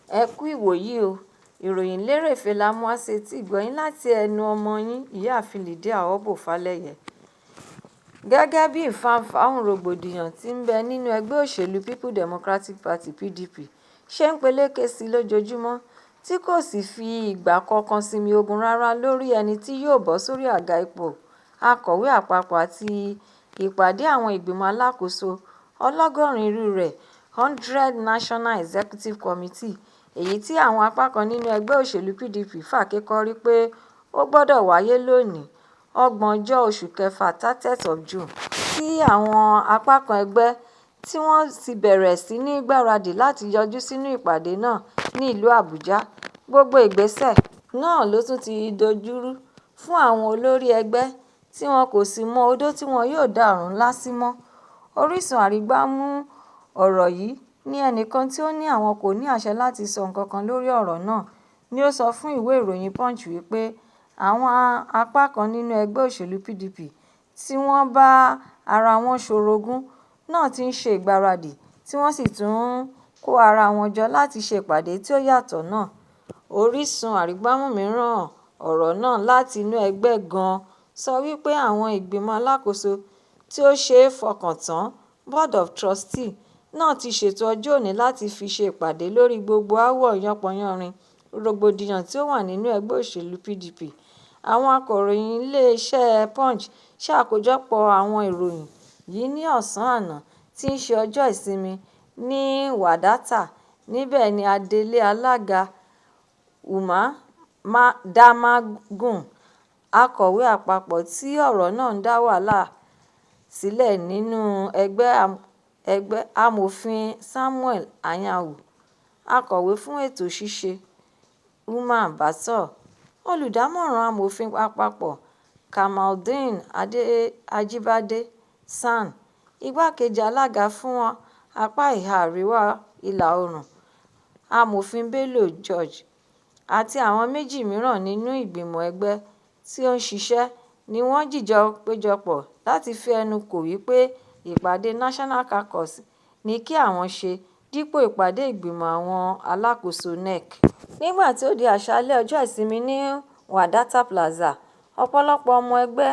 Ẹ kú ìwòyí o, ìròyìn lérèfé la mú wá sétí ìgbọ́-yín láti ẹnu ọmọ yín ìyáàfin Lydia Ọ̀bọ̀fálẹ́yẹ. Gẹ́gẹ́ bí ìfàǹfà rògbòdìyàn tí ń bẹ nínú ẹgbẹ́ òṣèlú People Democratic Party (PDP) ṣe ń peléke sí i lójoojúmọ́, tí kò sì fi ìgbà kankan sinmi ogun rárá lórí ẹni tí yóò bọ́ sórí àga ipò akọ̀wé àpapọ̀ àti ìpàdé àwọn ìgbìmọ̀ alákòóso ọlọ́gọ́rin irú rẹ̀ 100 National Executive Committee, èyí tí àwọn apá kan nínú ẹgbẹ́ òṣèlú PDP fàákékọ́rí pé ó gbọ́dọ̀ wáyé lónìí, 30 oṣù kẹfà 30 June, tí àwọn apá kan ẹgbẹ́ tí wọ́n ti bẹ̀rẹ̀ sí ní gbáradì láti yọjú sínú ìpàdé náà ní ìlú Àbújá. Gbogbo ìgbésẹ̀ náà ló tún ti dojúrú fún àwọn olórí ẹgbẹ́ tí wọn kò sì mọ odó tí wọn yóò dá ọ̀run ńlá sí mọ́. Orísun àrígbámú ọ̀rọ̀ yìí ní ẹnìkan tí ó ní àwọn kò ní àṣẹ láti sọ nǹkan kan lórí ọ̀rọ̀ náà ni ó sọ fún ìwé ìròyìn Punch wípé àwọn apá kan nínú ẹgbẹ́ òṣèlú PDP tí wọ́n bá ara wọn ṣorogún náà ti ń ṣe ìgbáradì tí wọ́n sì tún ń kó ara wọn jọ láti ṣe ìpàdé tí ó yàtọ̀ náà. Orísun àrígbámú mìíràn ọ̀rọ̀ náà láti inú ẹgbẹ́ gan-an sọ wípé àwọn ìgbìmọ̀ alákòóso tí ó ṣe é fọkàn tán Board of Trustees náà ti ṣètò ọjọ́ òní láti fi ṣe ìpàdé lórí gbogbo aáwọ̀ yánpọnyánrin rògbòdìyàn tí ó wà nínú ẹgbẹ́ òṣèlú PDP. Àwọn akọ̀ròyìn iléeṣẹ́ Punch ṣàkójọpọ̀ àwọn ìròyìn yìí ní ọ̀sán àná tí í ṣe ọjọ́ Ìsinmi ní Wadata. Níbẹ̀ ni adelé alága Umar Damagum, akọ̀wé àpapọ̀ tí ọ̀rọ̀ náà ń dá wàhálà sílẹ̀ nínú ẹgbẹ́ amòfin Samuel Anyanwu, akọ̀wé fún ètò ṣíṣe Umar Bato, olùdámọ̀ràn amòfin àpapọ̀ Kamaldeen Ajibade San, igbákejì alága fún apá ìhà àríwá ìlà oòrùn amòfin Bello George, àti àwọn méjì mìíràn nínú ìgbìmọ̀ ẹgbẹ́ tí ó ń ṣiṣẹ́ ni wọ́n jìjọ péjọpọ̀ láti fi ẹnu kò wípé ìpàdé National Caucus ni kí àwọn ṣe dípò ìpàdé ìgbìmọ̀ àwọn alákòóso NEC. Nígbà tí ó di àṣálẹ́ ọjọ́ Ìsinmi ní Wadata Plaza, ọ̀pọ̀lọpọ̀ ọmọ ẹgbẹ́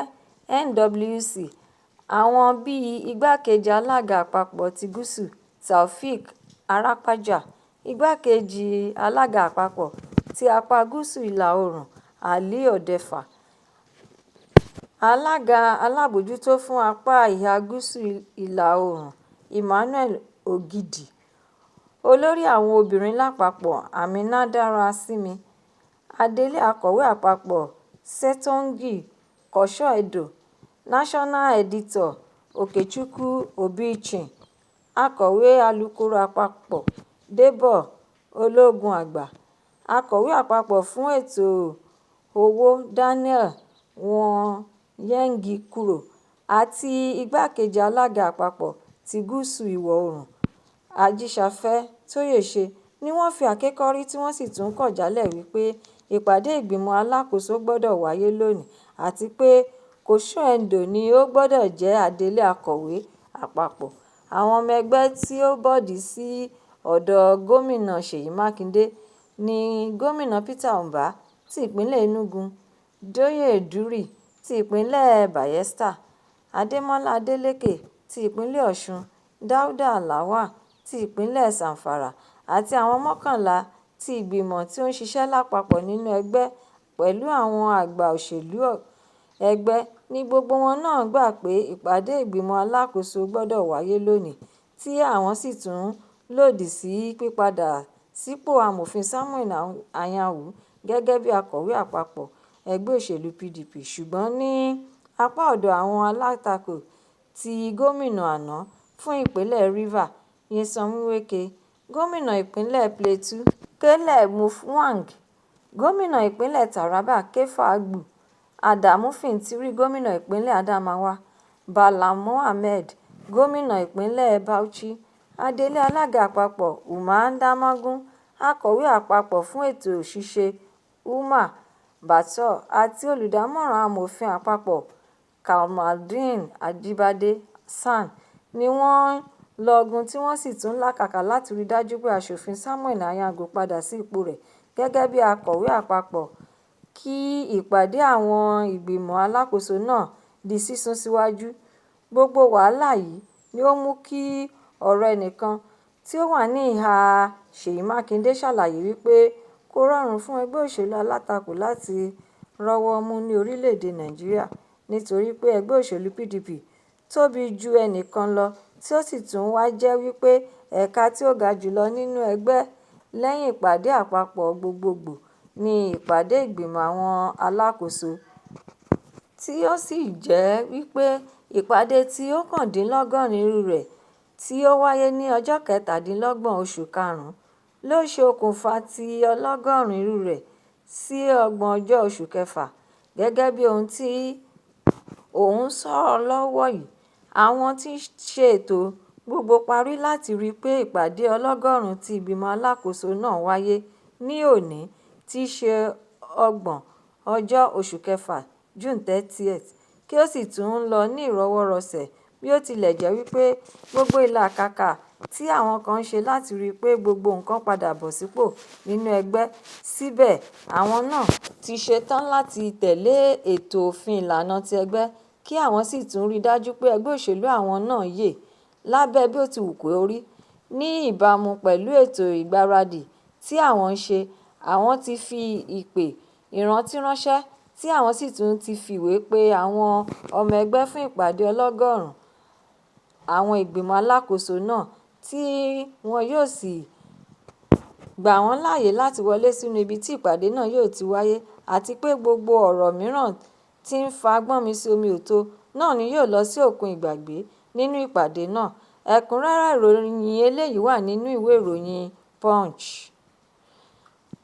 NWC, àwọn bíi igbákejì alága àpapọ̀ ti Gúúsù Taofeek Arapaja, igbákejì alága àpapọ̀ ti apá Gúúsù ìlà oòrùn Ali Odefa, alága alábòójútó fún apá ìhà Gúúsù ìlà oòrùn Emmanuel Ogidi, olórí àwọn obìnrin lápapọ̀ Amina Darasimi, adelé akọ̀wé àpapọ̀ Sẹ̀tọ́ngì Kòsọ́ẹ̀dọ̀, national editor Okechukwu Obichim, akọ̀wé alukoro àpapọ̀ Debo Ologunagba, akọ̀wé àpapọ̀ fún ètò owó Daniel Wonyengikoro, àti igbákejì alága àpapọ̀ ti Gúúsù ìwọ̀ oòrùn Ajíṣafẹ́ Tóyèṣe ni wọ́n fi àkékọ́rí tí wọ́n sì tún kọ̀ jálẹ̀ wípé ìpàdé ìgbìmọ̀ alákòóso gbọ́dọ̀ wáyé lónìí àti pé Kòsọ́ẹ̀dọ̀ ni ó gbọ́dọ̀ jẹ́ adelé akọ̀wé àpapọ̀. Àwọn ọmọ ẹgbẹ́ tí ó bọ̀dí sí ọ̀dọ̀ gómìnà Ṣèyí Mákindé ní gómìnà Peter Mbah ti ìpínlẹ̀ Enugu, Doye Duri ti ìpínlẹ̀ Bayelsa, Adémọ́lá Adélékè ti ìpínlẹ̀ Ọ̀ṣun, Dáúdà Lawal ti ìpínlẹ̀ Zamfara àti àwọn 11 ti ìgbìmọ̀ tí ó ń ṣiṣẹ́ lápapọ̀ nínú ẹgbẹ́ pẹ̀lú àwọn àgbà òṣèlú ẹgbẹ́ ní gbogbo wọn náà gbà pé ìpàdé ìgbìmọ̀ alákòóso gbọ́dọ̀ wáyé lónìí, tí àwọn sì tún lòdì sí pípadà sípò amòfin Samuel Anyanwu gẹ́gẹ́ bí akọ̀wé àpapọ̀ ẹgbẹ́ òṣèlú PDP. Ṣùgbọ́n ní apá ọ̀dọ̀ àwọn alátakò tí gómìnà àná fún ìpínlẹ̀ Rivers Nyesom Wike, gómìnà ìpínlẹ̀ Plateau Caleb Mutfwang, gómìnà ìpínlẹ̀ Taraba Keffa Agbu, Adamu Fintiri, gómìnà ìpínlẹ̀ Adamawa Bala Mohammed, gómìnà ìpínlẹ̀ Bauchi, adelé alága àpapọ̀ Umar Damagum, akọ̀wé àpapọ̀ fún ètò ṣíṣe Umar Bato àti olùdámọ̀ràn amòfin àpapọ̀ Kamaldeen Ajibade San ni wọ́n lọ́gùn tí wọ́n sì tún làkàkà láti rí dájú pé aṣòfin Samuel Anyango padà sí ipò rẹ̀ gẹ́gẹ́ bí akọ̀wé àpapọ̀ kí ìpàdé àwọn ìgbìmọ̀ alákòóso náà di sísún síwájú. Gbogbo wàhálà yìí ni ó mú kí ọ̀rọ̀ ẹnìkan tí ó wà ní ìhà Ṣèyí Mákindé ṣàlàyé wípé kò rọrùn fún ẹgbẹ́ òṣèlú alátakò láti rọ́wọ́ mú ní orílẹ̀-èdè Nàìjíríà nítorí pé ẹgbẹ́ òṣèlú PDP tóbi ju ẹnìkan lọ tí ó sì tún wá jẹ́ wípé ẹ̀ka tí ó ga jùlọ nínú ẹgbẹ́ lẹ́yìn ìpàdé àpapọ̀ gbogbogbò ní ìpàdé ìgbìmọ̀ àwọn alákòóso, tí ó sì jẹ́ wípé ìpàdé tí ó kàndínlọ́gọ́rin irú rẹ̀ tí ó wáyé ní ọjọ́ 17 oṣù karùn-ún ló ṣe okùnfà ti ọlọ́gọ́rùn-ún irú rẹ̀ sí 30 oṣù kẹfà. Gẹ́gẹ́ bí ohun tí òun sọ lọ́wọ́ yìí, àwọn tí ń ṣe ètò gbogbo parí láti rí pé ìpàdé ọlọ́gọ́rùn-ún ti ìgbìmọ̀ alákòóso náà wáyé ní òní tí í ṣe 30 oṣù kẹfà June 30th, kí ó sì tún lọ ní ìrọwọ́-rọsẹ̀ bí ó tilẹ̀ jẹ́ wípé gbogbo ìlàkàkà tí àwọn kan ń ṣe láti rí pé gbogbo nǹkan padà bọ̀ sípò nínú ẹgbẹ́, síbẹ̀ àwọn náà ti ṣetán láti tẹ̀lé ètò òfin ìlànà ti ẹgbẹ́ kí àwọn sì tún rí dájú pé ẹgbẹ́ òṣèlú àwọn náà yè lábẹ́ bí ó ti wù kó rí. Ní ìbámu pẹ̀lú ètò ìgbáradì tí àwọn ń ṣe, àwọn ti fi ìpè ìrántí ránṣẹ́ tí àwọn sì tún ti fìwé pe àwọn ọmọ ẹgbẹ́ fún ìpàdé ọlọ́gọ́rùn-ún àwọn ìgbìmọ̀ alákòóso náà tí wọn yóò sì gbà wọ́n láàyè láti wọlé sínú ibi tí ìpàdé náà yóò ti wáyé, àti pé gbogbo ọ̀rọ̀ mìíràn tí ń fa gbọ́nmi-sí-omi-ò-tó náà ni yóò lọ sí òkun ìgbàgbé nínú ìpàdé náà. Ẹ̀kúnrẹ́rẹ́ ìròyìn eléyìí wà nínú ìwé ìròyìn Punch.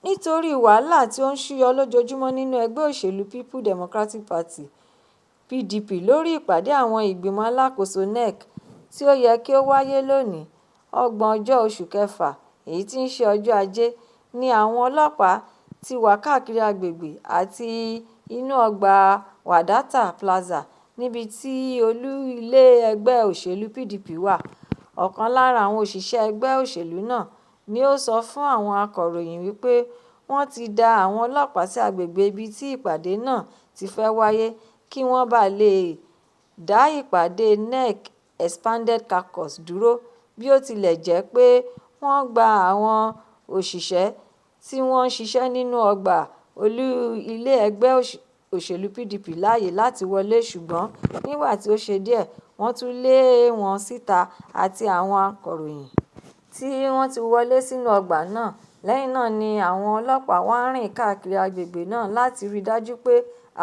Nítorí wàhálà tí ó ń ṣúyọ lójoojúmọ́ nínú ẹgbẹ́ òṣèlú People Democratic Party (PDP) lórí ìpàdé àwọn ìgbìmọ̀ alákòóso NEC tí ó yẹ kí ó wáyé lónìí, 30 oṣù kẹfà, èyí tí í ṣe ọjọ́ Ajé, ni àwọn ọlọ́pàá ti wà káàkiri agbègbè àti inú ọgbà Wadata Plaza níbi tí olú ilé ẹgbẹ́ òṣèlú PDP wà. Ọ̀kan lára àwọn òṣìṣẹ́ ẹgbẹ́ òṣèlú náà ni ó sọ fún àwọn akọ̀ròyìn wípé wọ́n ti dá àwọn ọlọ́pàá sí agbègbè ibi tí ìpàdé náà ti fẹ́ wáyé kí wọ́n bàa lè dá ìpàdé NEC Expanded Caucus dúró, bí ó tilẹ̀ jẹ́ pé wọ́n gba àwọn òṣìṣẹ́ tí wọ́n ń ṣiṣẹ́ nínú ọgbà olú ilé ẹgbẹ́ òṣèlú PDP láàyè láti wọlé, ṣùgbọ́n nígbà tí ó ṣe díẹ̀ wọ́n tún lé wọn síta àti àwọn akọ̀ròyìn tí wọ́n ti wọlé sínú ọgbà náà. Lẹ́yìn náà ni àwọn ọlọ́pàá wá rìn káàkiri agbègbè náà láti rí dájú pé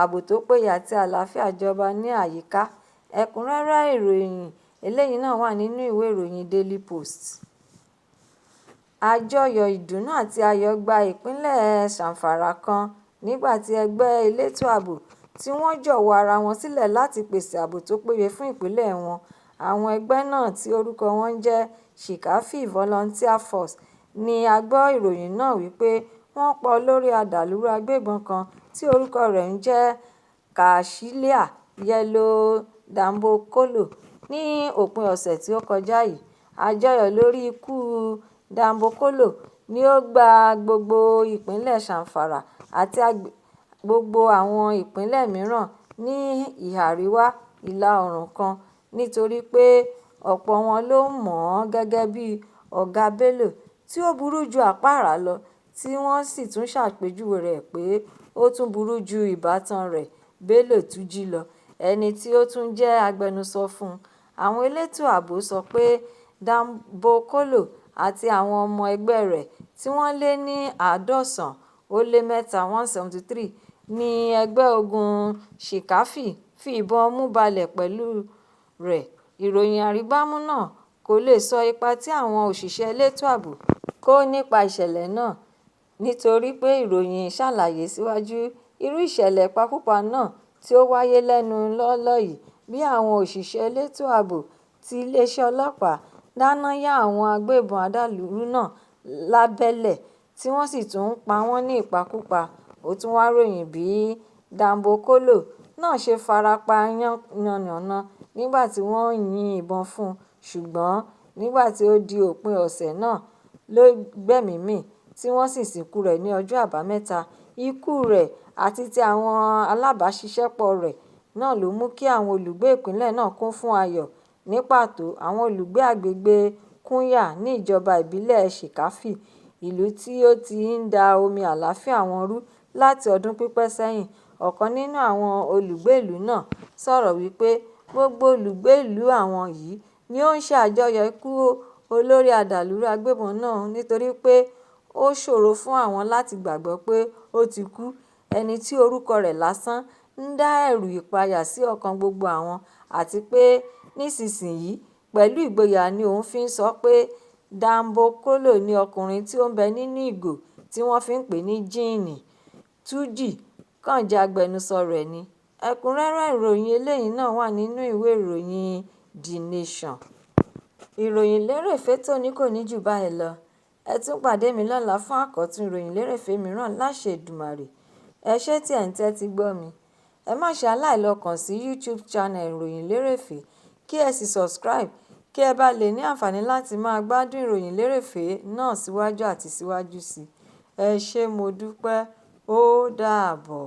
ààbò tó péye àti àlàáfíà jọba ní àyíká. Ẹ̀kúnrẹ́rẹ́ ìròyìn eléyìí náà wà nínú ìwé ìròyìn Daily Post. Àjọyọ̀ ìdùnnú àti ayọ̀ gba ìpínlẹ̀ Zamfara kan nígbà tí ẹgbẹ́ elétò ààbò tí wọ́n jọ̀wọ́ ara wọn sílẹ̀ láti pèsè ààbò tó péye fún ìpínlẹ̀ wọn. Àwọn ẹgbẹ́ náà tí orúkọ wọn ń jẹ́ Shikafi Volunteer Force ni a gbọ́ ìròyìn náà wípé wọ́n pa olórí adàlúrú agbébọn kan tí orúkọ rẹ̀ ń jẹ́ Kashilia Yellow Dambokolo ní òpin ọ̀sẹ̀ tí ó kọjá yìí. Àjọyọ̀ lórí ikú Dambokolo ni ó gba gbogbo ìpínlẹ̀ Zamfara àti gbogbo àwọn ìpínlẹ̀ mìíràn ní ìhà àríwá ìlà-oòrùn kan nítorí pé ọ̀pọ̀ wọn ló mọ̀ ọ́n gẹ́gẹ́ bí "Ọ̀gá Bello tí ó burú ju àpáàrà lọ", tí wọ́n sì tún ṣàpèjúwe rẹ̀ pé ó tún burú ju ìbátan rẹ̀ Bello Turji lọ, ẹni tí ó tún jẹ́ agbẹnusọ fún un. Àwọn elétò ààbò sọ pé Dambokolo àti àwọn ọmọ ẹgbẹ́ rẹ̀ tí wọ́n lé ní 173 (173) ní ẹgbẹ́ ogun Shikafi fi ìbọn mú balẹ̀ pẹ̀lú rẹ̀. Ìròyìn àrígbámú náà kò lè sọ ipa tí àwọn òṣìṣẹ́ elétò ààbò kó nípa ìṣẹ̀lẹ̀ náà nítorí pé ìròyìn ṣàlàyé síwájú irú ìṣẹ̀lẹ̀ ìpakúpa náà tí ó wáyé lẹ́nu lọ́ọ́lọ́ yìí bí àwọn òṣìṣẹ́ elétò ààbò ti iléeṣẹ́ ọlọ́pàá dáná yá àwọn agbébọn adàlúrú náà lábẹ́lé tí wọ́n sì tún pa wọ́n ní ìpakúpa. Ó tún wá ròyìn bí Dambokolo náà ṣe fara pa yánnayànna nígbà tí wọ́n yin ìbọn fún un, ṣùgbọ́n nígbà tí ó di òpin ọ̀sẹ̀ náà ló gbẹ́mìí mì tí wọ́n sì sìnkú rẹ̀ ní ọjọ́ àbámẹ́ta. Ikú rẹ̀ àti ti àwọn alábàáṣiṣẹ́pọ̀ rẹ̀ náà ló mú kí àwọn olùgbé ìpínlẹ̀ náà kún fún ayọ̀. Ní pàtó, àwọn olùgbé agbègbè Kunya ní ìjọba ìbílẹ̀ Shikafi, ìlú tí ó ti ń da omi àlàáfíà wọn rú láti ọdún pípẹ́ sẹ́yìn. Ọ̀kan nínú àwọn olùgbé ìlú náà sọ̀rọ̀ wípé gbogbo olùgbé ìlú àwọn yìí ni ó ń ṣe àjọyọ̀ ikú olórí adàlúrú agbébọn náà nítorí pé ó ṣòro fún àwọn láti gbàgbọ́ pé ó ti kú, ẹni tí orúkọ rẹ̀ lásán ń dá ẹ̀rù ìpayà sí ọkàn gbogbo àwọn, àti pé nísinsìnyí pẹ̀lú ìgboyà ni òun fi ń sọ pé Dambokolo ni ọkùnrin tí ó ń bẹ nínú ìgò tí wọ́n fi ń pè ní jíìnì. Túnjí kàn jẹ́ agbẹnusọ rẹ̀ ni. Ẹ̀kúnrẹ́rẹ́ ìròyìn eléyìí náà wà nínú ìwé ìròyìn The Nation. Ìròyìn lérèfé tòní kò ní jù báyìí lọ. Ẹ tún pàdé mi lọ́la fún àkọ́tún ìròyìn lérèfé mìíràn láṣẹ Èdùmàrè. Ẹ ṣé tí ẹ̀ ń tẹ́tí gbọ́ mi. Ẹ má ṣe aláìlọ kàn sí YouTube channel ìròyìn lérèfé kí ẹ sì subscribe kí ẹ bá lè ní àǹfààní láti máa gbádùn ìròyìn lérèfé náà síwájú àti síwájú sí i. Ẹ ṣé mo dúpẹ́. Ó dàbọ̀.